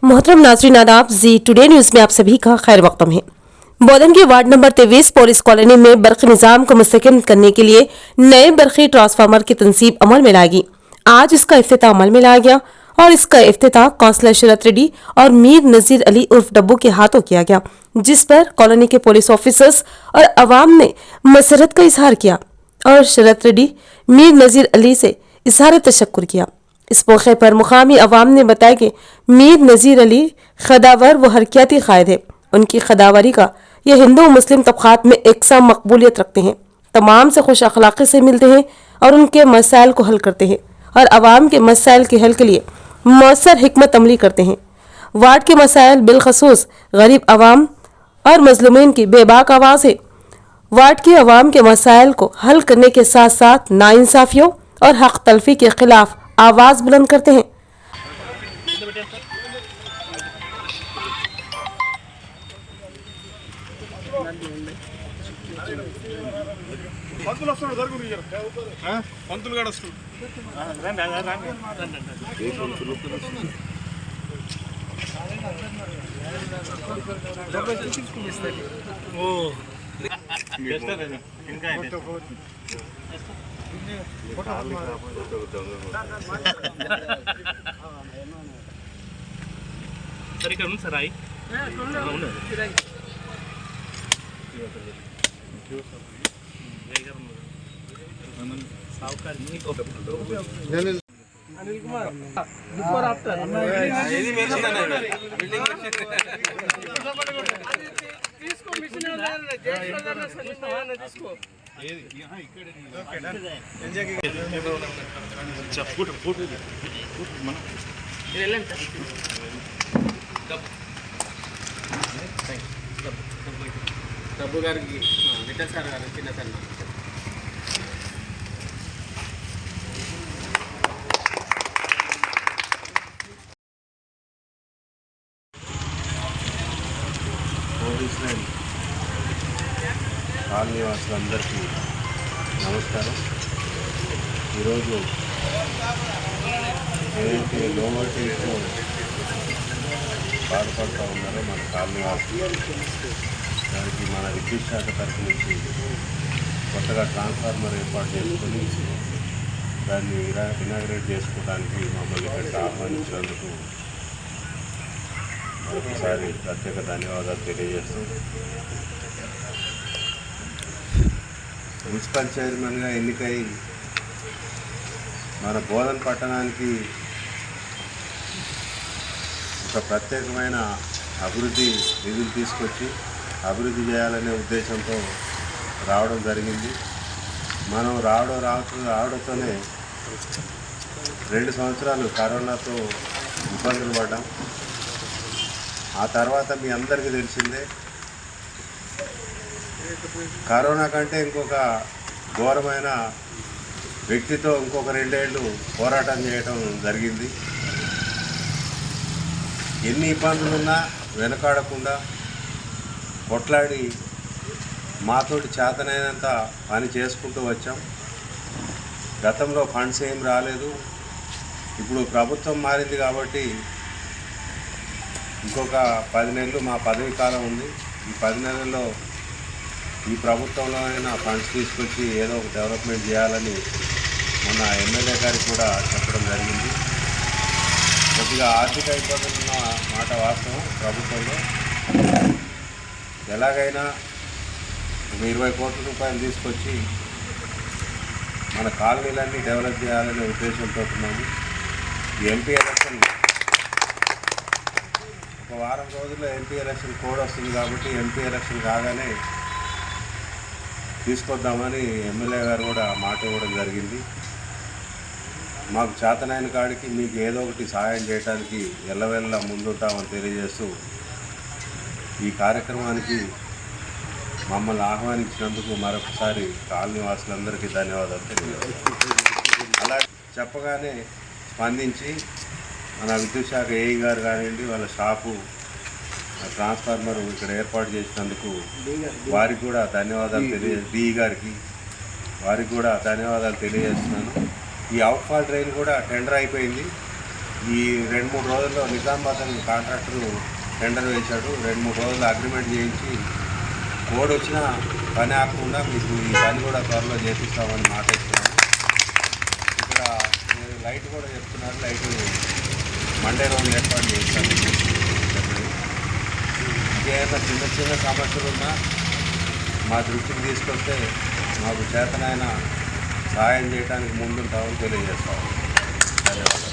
मोहतरम नाज़रीन आदाब जी टुडे न्यूज़ में आप सभी का खैर मकदम है। बोधन के वार्ड नंबर 23 पुलिस कॉलोनी में बर्क़ निज़ाम को मुस्तहकम करने के लिए नए बर्क़ी ट्रांसफार्मर की तनसीब अमल में लाएगी। आज इसका इफ्तिताह अमल में लाया गया और इसका इफ्तिताह कौंसलर शरत रेड्डी और मीर नज़ीर अली उर्फ डब्बू के हाथों किया गया, जिस पर कॉलोनी के पुलिस ऑफिसर्स और अवाम ने मसरत का इजहार किया और शरत रेड्डी मीर नज़ीर अली से इजहार तशक्कुर किया। इस मौके पर मुकामी अवाम ने बताया कि मीर नज़ीर अली खदावर व हरकियाती कायद है। उनकी खदावरी का ये हिंदू मुस्लिम तबक़ात में एकसा मकबूलियत रखते हैं, तमाम से खुश अखलाक़ी से मिलते हैं और उनके मसाइल को हल करते हैं और अवाम के मसाइल के हल के लिए मौसर हिकमत अमली करते हैं। वार्ड के मसाइल बिलखसूस गरीब अवाम और मजलूमीन की बेबाक आवाज़ है। वार्ड के अवाम के मसाइल को हल करने के साथ साथ नाइंसाफियों और हक तलफी के खिलाफ आवाज़ बुलंद करते हैं। सर ఇక్కడ ఉంది సార్ ఐ అవును సావుకార్ నీకు అనిల్ కుమార్ బిఫోర్ ఆఫ్టర్ ఏది మెన్షన్ బిల్డింగ్ తీసుకో మిషన్ జయశ్వర్ సర్వీస్ తీసుకో ఏది యహా ఇక్కడ ఓకేనా ఎంజాయ్ अच्छा फुट फुट మన ఇరెలెంట్ డబ్బు గారికి విఠల్ సార్ గారు చిన్న సార్ పోలీస్ లైన్ కాలనీవాసులందరికీ నమస్కారం. ఈరోజు ఏదైతే లోవర్టీతో బాధపడుతూ ఉన్నారో మన కాలనీవాసులు, దానికి మన విద్యుత్ శాఖ తరఫు నుంచి కొత్తగా ట్రాన్స్ఫార్మర్ ఏర్పాటు చేసుకొని దాన్ని ఇనాగ్రేట్ చేసుకోవడానికి మమ్మల్ని ఇక్కడికి ఆహ్వానించినందుకు మరొకసారి ప్రత్యేక ధన్యవాదాలు తెలియజేస్తూ, మున్సిపల్ చైర్మన్గా ఎన్నికై మన బోధన్ పట్టణానికి ఒక ప్రత్యేకమైన అభివృద్ధి నిధులు తీసుకొచ్చి అభివృద్ధి చేయాలనే ఉద్దేశంతో రావడం జరిగింది. మనం రావడంతోనే 2 సంవత్సరాలు కరోనాతో ఇబ్బందులు పడ్డాం. ఆ తర్వాత మీ అందరికీ తెలిసిందే, కరోనా కంటే ఇంకొక ఘోరమైన వ్యక్తితో ఇంకొక 2 ఏళ్ళు పోరాటం చేయడం జరిగింది. ఎన్ని ఇబ్బందులున్నా వెనకాడకుండా కొట్లాడి మాతోటి చేతనైనంత పని చేసుకుంటూ వచ్చాం. గతంలో ఫండ్స్ ఏం రాలేదు. ఇప్పుడు ప్రభుత్వం మారింది కాబట్టి ఇంకొక 10 నెలలు మా పదవి కాలం ఉంది. ఈ 10 నెలల్లో ఈ ప్రభుత్వంలో అయినా ఫండ్స్ తీసుకొచ్చి ఏదో ఒక డెవలప్మెంట్ చేయాలని మొన్న ఎమ్మెల్యే గారికి కూడా చెప్పడం జరిగింది. కొద్దిగా ఆర్థిక ఇబ్బందులు ఉన్న మాట వాస్తవం. ప్రభుత్వంలో ఎలాగైనా ఒక 20 కోట్ల రూపాయలు తీసుకొచ్చి మన కాలనీలన్నీ డెవలప్ చేయాలనే ఉద్దేశంతో ఉన్నాము. ఈ ఎంపీ ఎలక్షన్ ఒక వారం రోజుల్లో ఎంపీ ఎలక్షన్ కోడ్ వస్తుంది కాబట్టి ఎంపీ ఎలక్షన్ కాగానే తీసుకొద్దామని ఎమ్మెల్యే గారు కూడా మాట ఇవ్వడం జరిగింది. మాకు చేతనైన కాడికి మీకు ఏదో ఒకటి సహాయం చేయడానికి ఎల్లవెల్ల ముందుంటామని తెలియజేస్తూ ఈ కార్యక్రమానికి మమ్మల్ని ఆహ్వానించినందుకు మరొకసారి కాలనీవాసులందరికీ ధన్యవాదాలు తెలియజేస్తాం. అలా చెప్పగానే స్పందించి మన విద్యుత్ శాఖ ఏఈ గారు కానివ్వండి, వాళ్ళ స్టాఫు ట్రాన్స్ఫార్మర్ ఇక్కడ ఏర్పాటు చేసినందుకు వారికి కూడా ధన్యవాదాలు డిఈ గారికి వారికి కూడా ధన్యవాదాలు తెలియజేస్తున్నాను. ఈ అవుట్ఫాల్ డ్రైన్ కూడా టెండర్ అయిపోయింది. ఈ 2-3 రోజుల్లో నిజామాబాద్ అని కాంట్రాక్టర్ టెండర్ వేశాడు. 2-3 రోజులు అగ్రిమెంట్ చేయించి కోడ్ వచ్చినా పని ఆకుండా మీకు ఈ పని కూడా త్వరలో చేపిస్తామని మాట ఇస్తున్నాము. ఇక్కడ మీరు లైట్ కూడా చెప్తున్నారు, లైట్ మండే రోజు ఏర్పాటు చేస్తాను. ఇంకేమైనా చిన్న చిన్న సమస్యలు ఉన్నా మా దృష్టికి తీసుకొస్తే మాకు చేతనైన సహాయం చేయడానికి ముందుంటామని తెలియజేస్తాము. ధన్యవాదాలు.